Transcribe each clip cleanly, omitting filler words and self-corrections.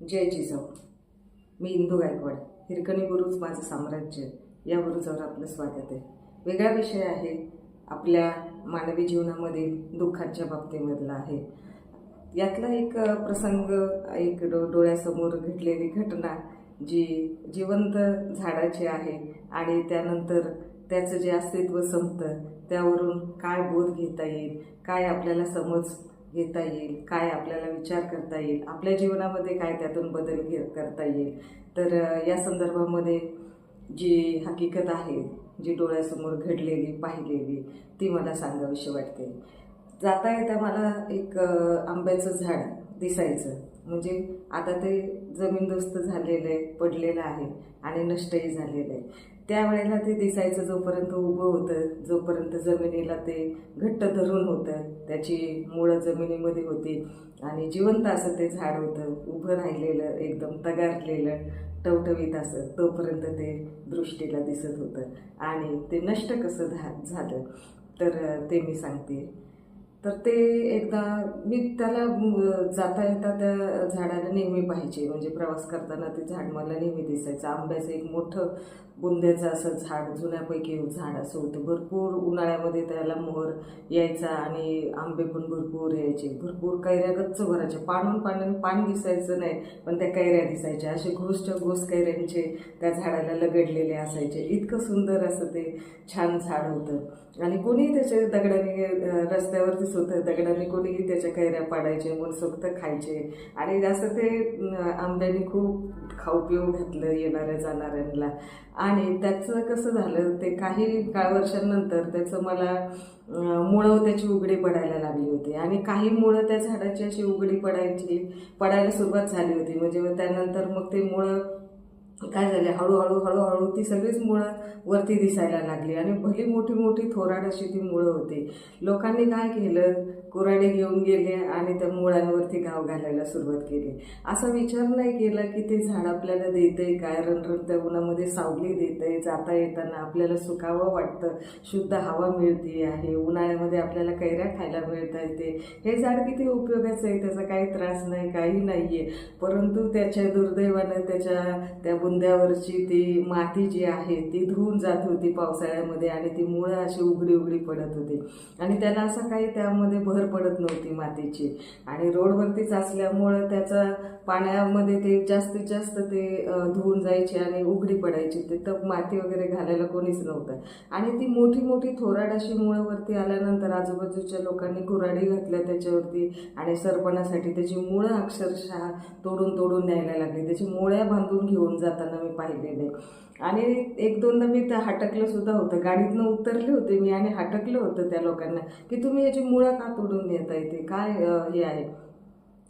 जय जिजाऊ. मी इंदू गायकवाड. हिरकणी बुरुज माझं साम्राज्य या बुरुजावर आपलं स्वागत आहे. वेगळा विषय आहे, आपल्या मानवी जीवनामधील दुःखाच्या बाबतीमधला आहे. यातला एक प्रसंग, एक डोळ्यासमोर घडलेली घटना जी जिवंत झाडाची आहे आणि त्यानंतर त्याचं जे अस्तित्व संपतं, त्यावरून काय बोध घेता येईल, काय आपल्याला समज घेता येईल, काय आपल्याला विचार करता येईल, आपल्या जीवनामध्ये काय त्यातून बदल करता येईल. तर या संदर्भामध्ये जी हकीकत आहे, जी डोळ्यासमोर घडलेली पाहिलेली, ती मला सांगावीशी वाटते. जाता येता मला एक आंब्याचं झाड दिसायचं. म्हणजे आता ते जमीनदोस्त झालेलं आहे, पडलेलं आहे आणि नष्टही झालेलं आहे. त्यावेळेला ते दिसायचं, जोपर्यंत उभं होतं, जोपर्यंत जमिनीला ते घट्ट धरून होतं, त्याची मुळं जमिनीमध्ये होती आणि जिवंत असं ते झाड होतं, उभं राहिलेलं, एकदम तगारलेलं, टवटवीत असं, तोपर्यंत ते दृष्टीला दिसत होतं. आणि ते नष्ट कसं झालं तर ते मी सांगते. तर ते एकदा मी त्याला जाता येता त्या झाडाला नेहमी पाहिजे. म्हणजे प्रवास करताना ते झाड मला नेहमी दिसायचं. आंब्याचं एक मोठं बुंद्याचं असं झाड, जुन्यापैकी झाड असं होतं. भरपूर उन्हाळ्यामध्ये त्याला मोहर यायचा आणि आंबे पण भरपूर यायचे. भरपूर कैऱ्या गच्च भरायच्या. पान दिसायचं नाही, पण त्या कैऱ्या दिसायच्या. असे घोस कैऱ्यांचे त्या झाडाला लगडलेले असायचे. इतकं सुंदर असं ते छान झाड होतं. आणि कोणीही त्याच्या दगडाने, रस्त्यावरतीच होतं, दगडाने कोणीही त्याच्या कैऱ्या पाडायचे, मनसोक्त खायचे. आणि असं ते आंब्याने खूप खाऊ पिऊ घातलं येणाऱ्या जाणाऱ्यांना. आणि त्याचं कसं झालं, ते काही वर्षांनंतर त्याचं मला मुळं त्याची उघडी पडायला लागली होती. आणि काही मुळं त्या झाडाची अशी उघडी पडायला सुरुवात झाली होती. म्हणजे त्यानंतर मग ते मुळं काय झाले, हळूहळू ती सगळीच मुळं वरती दिसायला लागली आणि भली मोठी थोराड अशी ती मुळं होती. लोकांनी काय केलं, कुऱ्हाडी घेऊन गेले आणि त्या मुळांवरती घाव घालायला सुरुवात केली. असा विचार नाही केला की ते झाड आपल्याला देतंय काय, रणरणत्या उन्हामध्ये सावली देतंय, जाता येताना आपल्याला सुखावं वाटतं, शुद्ध हवा मिळते आहे, उन्हाळ्यामध्ये आपल्याला कैऱ्या खायला मिळता येते, हे झाड किती उपयोगाचं आहे, त्याचा काही त्रास नाही, काही नाही आहे. परंतु त्याच्या दुर्दैवानं त्या बुंद्यावरची ती माती जी आहे ती धुवून जात होती पावसाळ्यामध्ये आणि ती मुळं अशी उघडी पडत होती. आणि त्याला असं काही त्यामध्ये भर पडत नव्हती मातीची. आणि रोडवरतीच असल्यामुळं त्याचा पाण्यामध्ये ते जास्तीत जास्त ते धुवून जायचे आणि उघडी पडायची. ते तर माती वगैरे घालायला कोणीच नव्हतं. आणि ती मोठी थोराड अशी मुळं वरती आल्यानंतर आजूबाजूच्या लोकांनी कुऱ्हाडी घातल्या त्याच्यावरती आणि सरपणासाठी त्याची मुळं अक्षरशः तोडून न्यायला लागली. त्याची मुळ्या बांधून घेऊन जाताना मी पाहिलेले. आणि एक दोनदा मी त्या हटकलं सुद्धा होतं. गाडीतनं उतरले होते मी आणि हटकलं होतं त्या लोकांना की तुम्ही याची मुळं का तोडून नेता येते, काय हे आहे.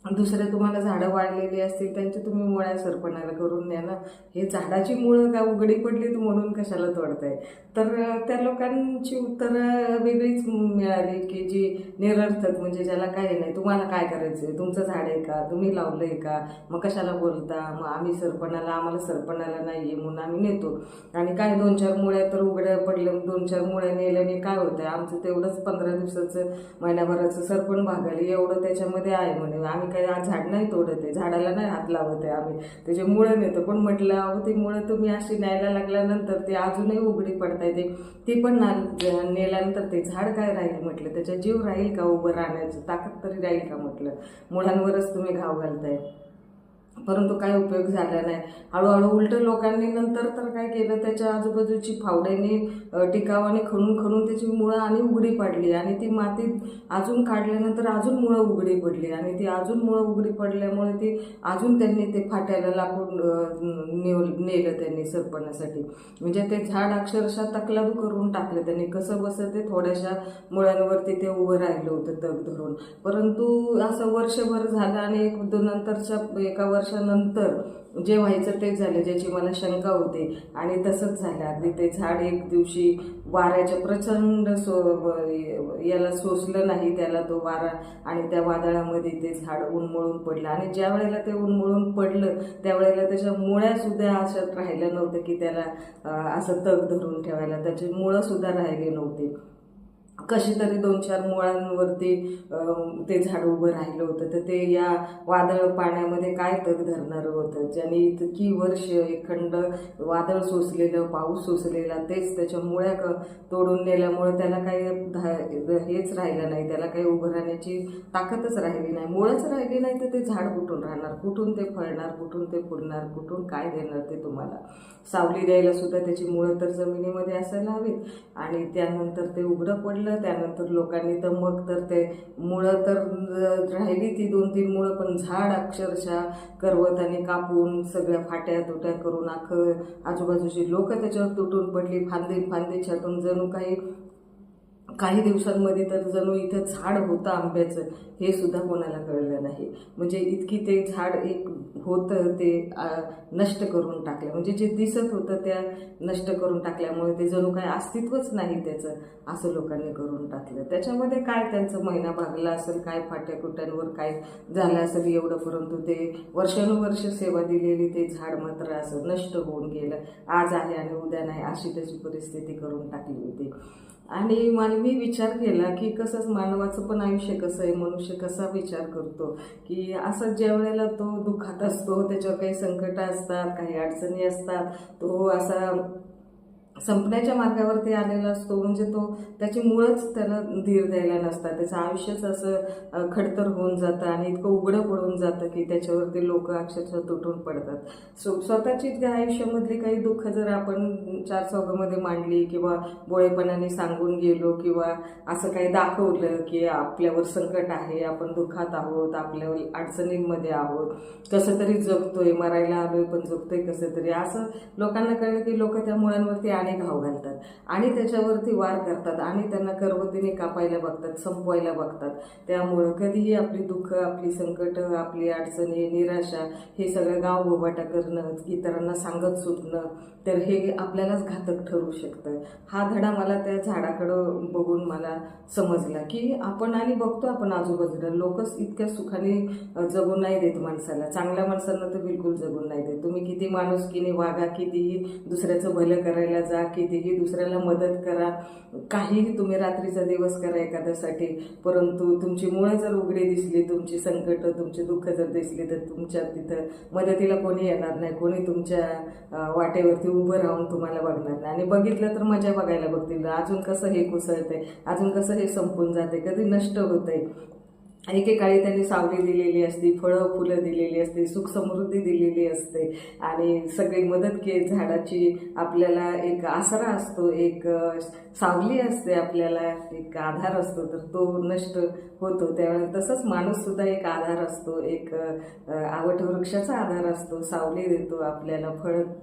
दुसरे तुम्हाला झाडं वाढलेली असतील त्यांची तुम्ही मुळ्या सरपणाला करून न्या ना, हे झाडाची मुळं का उघडी पडलीत म्हणून कशाला तोडताय. तर त्या लोकांची उत्तरं वेगळीच मिळाली की जी निरर्थक, म्हणजे ज्याला काही नाही, तुम्हाला काय करायचं आहे, तुमचं झाड आहे का, तुम्ही लावलं आहे का, मग कशाला बोलता, मग आम्हाला सरपणाला नाही आहे म्हणून आम्ही नेतो. आणि काय 2-4 मुळ्या तर उघड्या पडल्या, 2-4 मुळ्या नेल्याने काय होतं आहे, आमचं तेवढंच 15 दिवसाचं महिन्याभराचं सरपण भागायला एवढं त्याच्यामध्ये आहे म्हणे. आम्ही काही झाड नाही तोडत आहे, झाडाला नाही हात लावत आहे, आम्ही त्याचे मुळं नेतो. पण म्हटलं अहो, ती मुळं तुम्ही अशी न्यायला लागल्यानंतर ते अजूनही उघडी पडता येते, ती पण नेल्यानंतर ते झाड काय राहील म्हटलं, त्याच्या जीव राहील का, उभं राहण्याची ताकद तरी राहील का म्हटलं, मुळांवरच तुम्ही घाव घालताय. परंतु काय उपयोग झाला नाही. हळूहळू उलट लोकांनी नंतर तर काय केलं, त्याच्या आजूबाजूची फावड्यांनी टिकावाने खणून त्याची मुळं आणि उघडी पडली. आणि ती माती अजून काढल्यानंतर अजून मुळं उघडी पडली आणि ती अजून मुळं उघडी पडल्यामुळे ती अजून त्यांनी ते फाट्याला लाकूड नेलं त्यांनी सरपणासाठी. म्हणजे ते झाड अक्षरशः तकलादू करून टाकलं त्यांनी. कसं बसं ते थोड्याशा मुळांवरती ते उभं राहिलं होतं तग धरून. परंतु असं वर्षभर झालं आणि नंतरच्या एका वर्षानंतर जे व्हायचं तेच झालं, ज्याची मला शंका होती. आणि तसंच झालं. अगदी ते झाड एक दिवशी वाऱ्याच्या प्रचंड याला सोसलं नाही त्याला तो वारा, आणि त्या वादळामध्ये ते झाड उन्मळून पडलं. आणि ज्या वेळेला ते उन्मळून पडलं त्यावेळेला त्याच्या मुळ्यासुद्धा अशा राहिल्या नव्हत्या की त्याला असं तग धरून ठेवायला, त्याची मुळंसुद्धा राहिली नव्हती. कशी तरी 2-4 मुळांवरती ते झाड उभं राहिलं होतं. तर ते या वादळ पाण्यामध्ये काय तग धरणारं होतं, ज्याने इतकी वर्ष एकखंड वादळ सोसलेलं, पाऊस सोसलेला, तेच त्याच्या मुळ्या तोडून नेल्यामुळे त्याला काही हेच राहिलं नाही, त्याला काही उभं राहण्याची ताकदच राहिली नाही, मुळंच राहिली नाही. तर ते झाड कुठून राहणार, कुठून ते फळणार, कुठून ते फुलणार, कुठून काय देणार ते तुम्हाला. सावली द्यायला सुद्धा त्याची मुळं तर जमिनीमध्ये असायला हवीत. आणि त्यानंतर ते उघडं पडलं, त्यानंतर लोकांनी तर मग तर ते मुळं तर राहिली ती 2-3 मुळं, पण झाड अक्षरशः करवताने कापून सगळ्या फाट्या तुट्या करून अख्खं आजूबाजूची लोक त्याच्यावर तुटून पडली, फांदी छाटून. जणू काही दिवसांमध्ये तर जणू इथं झाड होतं आंब्याचं हे सुद्धा कोणाला कळलं नाही. म्हणजे इतकी ते झाड एक होतं ते नष्ट करून टाकलं. म्हणजे जे दिसत होतं त्या नष्ट करून टाकल्यामुळे ते जणू काय अस्तित्वच नाही त्याचं, असं लोकांनी करून टाकलं. त्याच्यामध्ये काय त्यांचं महिना भागला असेल, काय फाट्याकुट्यांवर काय झालं असेल एवढं, परंतु ते वर्षानुवर्ष सेवा दिलेली ते झाड मात्र असं नष्ट होऊन गेलं. आज आहे आणि उद्या नाही, अशी त्याची परिस्थिती करून टाकली होती. आणि मी विचार केला की कसं मानवाचं पण आयुष्य कसं आहे, मनुष्य कसा विचार करतो की असं ज्या वेळेला तो दुःखात असतो, त्याच्यावर काही संकट असतात, काही अडचणी असतात, तो असा संपण्याच्या मार्गावरती आलेला असतो. म्हणजे तो त्याची मुळंच त्याला धीर द्यायला नसतात, त्याचं आयुष्यच असं खडतर होऊन जातं आणि इतकं उघडं पडून जातं की त्याच्यावरती लोक अक्षरशः तुटून पडतात. स्वतःची आयुष्यामधली काही दुःख जर आपण 4 चौघामध्ये मांडली किंवा बोळेपणाने सांगून गेलो किंवा असं काही दाखवलं की आपल्यावर संकट आहे, आपण दुःखात आहोत, आपल्यावर अडचणींमध्ये आहोत, कसं तरी जगतोय, मरायला आलोय पण जगतोय कसं तरी, असं लोकांना कळलं की लोक त्या मुळांवरती आणि घाव घालतात आणि त्याच्यावरती वार करतात आणि त्यांना करवतीने कापायला बघतात, संपवायला बघतात. त्यामुळं कधीही आपली दुःख, आपली संकट, आपली अडचणी, निराशा हे सगळं गाव बोबाटा करणं, इतरांना सांगत सुटणं, तर हे आपल्यालाच घातक ठरू शकतं. हा धडा मला त्या झाडाकडं बघून मला समजला की आपण आणि बघतो आपण आजूबाजूला लोकच इतक्या सुखाने जगून नाही देत माणसाला. चांगल्या माणसांना तर बिलकुल जगून नाही देत. तुम्ही किती माणुसकीने वागा, कितीही दुसऱ्याचं भलं करायला जा, कितीही दुसऱ्याला मदत करा, काहीही तुम्ही रात्रीचा दिवस करा एखाद्यासाठी, परंतु तुमची मुळं जर उघडी दिसली, तुमची संकट, तुमची दुःख जर दिसली, तर तुमच्या तिथं मदतीला कोणी येणार नाही, कोणी तुमच्या वाटेवरती उभं राहून तुम्हाला बघणार नाही. आणि बघितलं तर मजा बघायला बघतील, अजून कसं हे कुसळतंय, अजून कसं हे संपून जाते, कधी नष्ट होतंय. एकेकाळी त्यांनी सावली दिलेली असते, फळं फुलं दिलेली असते, सुख समृद्धी दिलेली असते आणि सगळी मदत केली झाडाची, आपल्याला एक आसरा असतो, एक सावली असते, आपल्याला एक आधार असतो, तर तो नष्ट होतो. त्यावेळेला तसंच माणूससुद्धा एक आधार असतो, एक आवट वृक्षाचा आधार असतो, सावली देतो आपल्याला,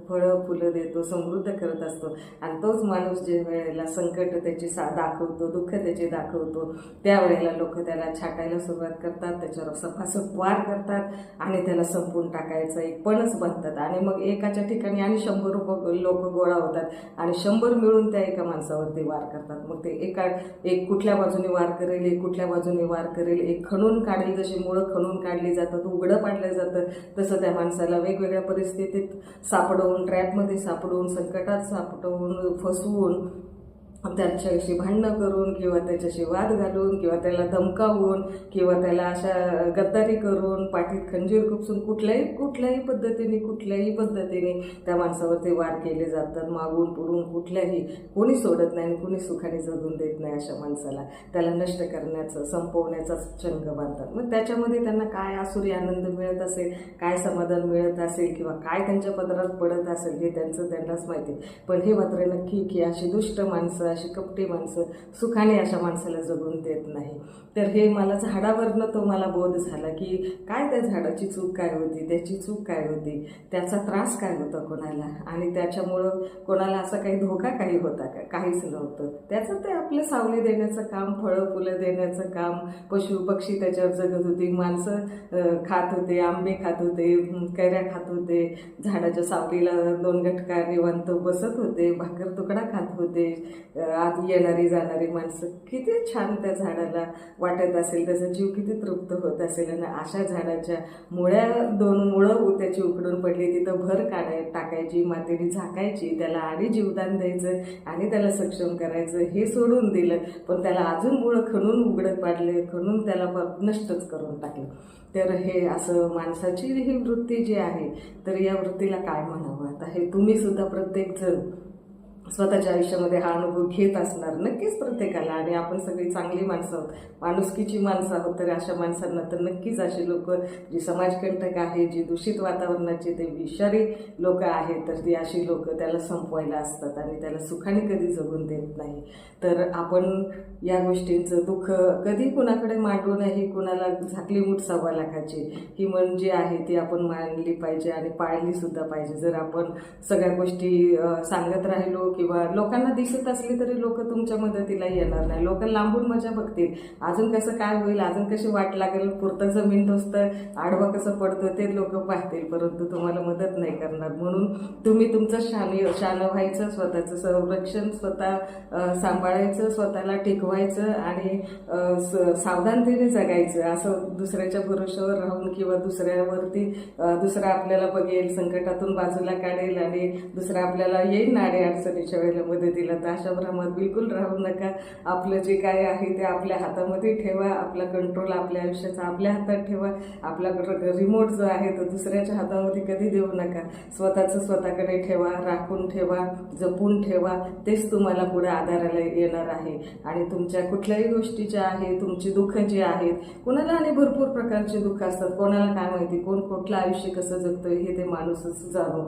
फळं फुलं देतो, समृद्ध करत असतो. आणि तोच माणूस जे वेळेला संकट त्याची दाखवतो, दुःख त्याचे दाखवतो, त्यावेळेला लोक त्याला छाटायला सुरुवात करतात, त्याच्यावर सपासप वार करतात आणि त्याला संपून टाकायचं एक पणच बनतात. आणि मग एकाच्या ठिकाणी आणि 100 लोक गोळा होतात आणि 100 मिळून त्या एका माणसावरती वार करतात. मग ते एक कुठल्या बाजूने वार करेल, एक कुठल्या बाजूने वार करेल, एक खणून काढेल, जशी मुळं खणून काढली जातात, उघडं पाडलं जातं, तसं त्या माणसाला वेगवेगळ्या परिस्थितीत सापडवून, ट्रॅपमध्ये सापडवून, संकटात सापडवून, फसवून, त्याच्याशी भांडणं करून किंवा त्याच्याशी वाद घालून किंवा त्याला धमकावून किंवा त्याला अशा गद्दारी करून, पाठीत खंजीर खुपसून कुठल्याही पद्धतीने त्या माणसावरती वार केले जातात. मागून पुढून कुठल्याही कोणी सोडत नाही आणि कोणी सुखाने जगून देत नाही अशा माणसाला. त्याला नष्ट करण्याचं, संपवण्याचा चंग बांधतात. मग त्याच्यामध्ये त्यांना काय आसुरी आनंद मिळत असेल, काय समाधान मिळत असेल किंवा काय त्यांच्या पदरात पडत असेल हे त्यांनाच माहिती. पण हे मात्र नक्की की अशी दुष्ट माणसं, अशी कपटी माणसं सुखाने अशा माणसाला जगून देत नाही. तर हे मला झाडावरनं तो मला बोध झाला की काय त्या झाडाची चूक काय होती, त्याची चूक काय होती, त्याचा त्रास काय होता कोणाला, आणि त्याच्यामुळं कोणाला असा काही धोका काही होता का, काहीच नव्हतं. त्याचं ते आपलं सावली देण्याचं काम, फळं फुलं देण्याचं काम, पशु पक्षी त्याच्यावर जगत होती, माणसं खात होते, आंबे खात होते, कैऱ्या खात होते, झाडाच्या सावलीला 2 गटका निवांत बसत होते, भाकर तुकडा खात होते, आत येणारी जाणारी माणसं किती छान त्या झाडाला वाटत असेल, त्याचा जीव किती तृप्त होत असेल. आणि अशा झाडाच्या दोन मुळं त्याची उकडून पडली, तिथं भर टाकायची, मातीने झाकायची, त्याला आणि जीवदान द्यायचं आणि त्याला सक्षम करायचं हे सोडून दिलं. पण त्याला अजून मुळं खणून उघडत पाडले, खणून त्याला नष्टच करून टाकलं. तर हे असं माणसाची ही वृत्ती जी आहे, तर या वृत्तीला काय म्हणावं. आता हे तुम्ही सुद्धा प्रत्येक जण स्वतःच्या आयुष्यामध्ये हा अनुभव घेत असणार नक्कीच प्रत्येकाला. आणि आपण सगळी चांगली माणसं आहोत, माणुसकीची माणसं आहोत. तर अशा माणसांना तर नक्कीच असे लोक जी समाजकंटक आहे, जी दूषित वातावरणाचे ते विषारी लोक आहेत, तर ती अशी लोक त्याला संपवायला असतात आणि त्याला सुखाने कधी जगून देत नाही. तर आपण या गोष्टींचं दुःख कधी कुणाकडे मांडू नये. कुणाला झाकली मूठ 1.25 लाखाची ही म्हण जी आहे ती आपण मानली पाहिजे आणि पाळली सुद्धा पाहिजे. जर आपण सगळ्या गोष्टी सांगत राहिलो किंवा लोकांना दिसत असली तरी लोक तुमच्या मदतीला येणार नाही. लोक लांबून मजा बघतील, अजून कसं काय होईल, अजून कशी वाट लागेल, पुरतं जमीन टोचतं, आडवा कसं पडतं ते लोक पाहतील, परंतु तुम्हाला मदत नाही करणार. म्हणून तुम्ही तुमचं शान व्हायचं, स्वतःचं संरक्षण स्वतः सांभाळायचं, स्वतःला टिकवायचं आणि सावधानतेने जगायचं. असं दुसऱ्याच्या भरोश्यावर राहून किंवा दुसरा आपल्याला बघेल, संकटातून बाजूला काढेल आणि दुसरा आपल्याला येईल नाडे अडचणीच्या वेळेला मदतीला, तर अशा भ्रमात बिलकुल राहू नका. आपलं जे काय आहे ते आपल्या हातामध्ये ठेवा. आपला कंट्रोल आपल्या आयुष्याचा आपल्या हातात ठेवा. आपला रिमोट जो आहे तो दुसऱ्याच्या हातामध्ये कधी देऊ नका. स्वतःचं स्वतःकडे ठेवा, राखून ठेवा, जपून ठेवा. तेच तुम्हाला पुढे आधाराला येणार आहे. आणि तुमच्या कुठल्याही गोष्टी ज्या आहेत, तुमची दुःख जी आहेत, कोणाला आणि भरपूर प्रकारचे दुःख असतात, कोणाला काय माहिती कोण कुठलं आयुष्य कसं जगतोय हे ते माणूसच जाणो.